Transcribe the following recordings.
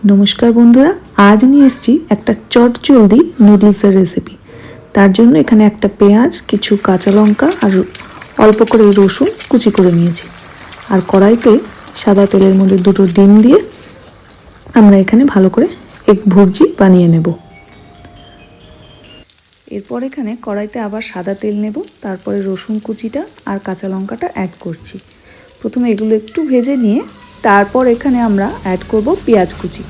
नमस्कार बंधुरा आज निये एसेछि एकटा चटजल्दी नुडल्सের रेसिपि। तार जोन्नो एखाने एकटा पेঁয়াজ किछु काँचा लंका और अल्प करे रसुन कुचि करे निয়েছি और कड़ाईते सादा तेलेर मধ্যে दुटो डिम दिए आमरा एखाने भालो करे एक भुर्जी बानिये नेब। एरपर एखाने कड़ाईते आबार सादा तेल नेब, तारपरे रसुन कुचिटा और काँचा लंकाटा ऐड करछि। प्रथमे एगुलो एकटु भेजे निये तारपर एखाने आमरा ऐड करब पेঁয়াজ कुचि।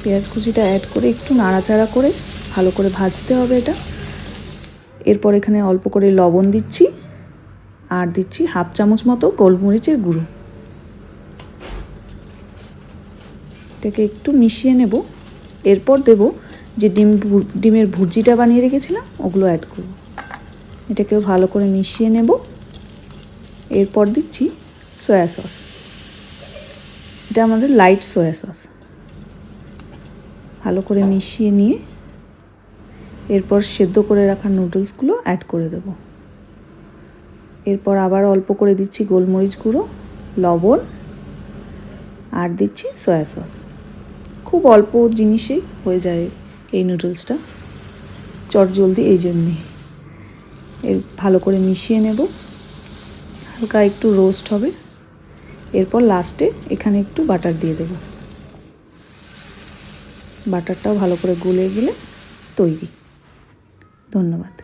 पेঁয়াজ कुचिटा ऐड करे एकटु नाड़ाचाड़ा करे भालो करे भाजते होबे एटा। एरपर एखाने अल्प करे लवण दिচ্ছি और दिচ্ছি हाफ चामच मतो गोलमरिचेर गुঁড়ো। एटाके एकटु मिशिয়ে नेब। एरपर देब जे डिमेर भुर्जिटा बानिয়ে রেখেছিলাম ওগুলো ऐड করব। এটাকেও ভালো করে মিশিয়ে নেব। এরপর দিচ্ছি সয়া সস। এটা আমাদের লাইট সয়া সস। ভালো করে মিশিয়ে নিয়ে এরপর সেদ্ধ করে রাখা নুডলসগুলো অ্যাড করে দেব। এরপর আবার অল্প করে দিচ্ছি গোলমরিচ গুঁড়ো, লবণ আর দিচ্ছি সয়া সস। খুব অল্প জিনিসেই হয়ে যায় এই নুডলসটা, চটজলদি এই জন্যই। এর ভালো করে মিশিয়ে নেব, হালকা একটু রোস্ট হবে। এরপর লাস্টে এখানে একটু বাটার দিয়ে দেব। বাটারটাও ভালো করে গলে গেলে তৈরি। ধন্যবাদ।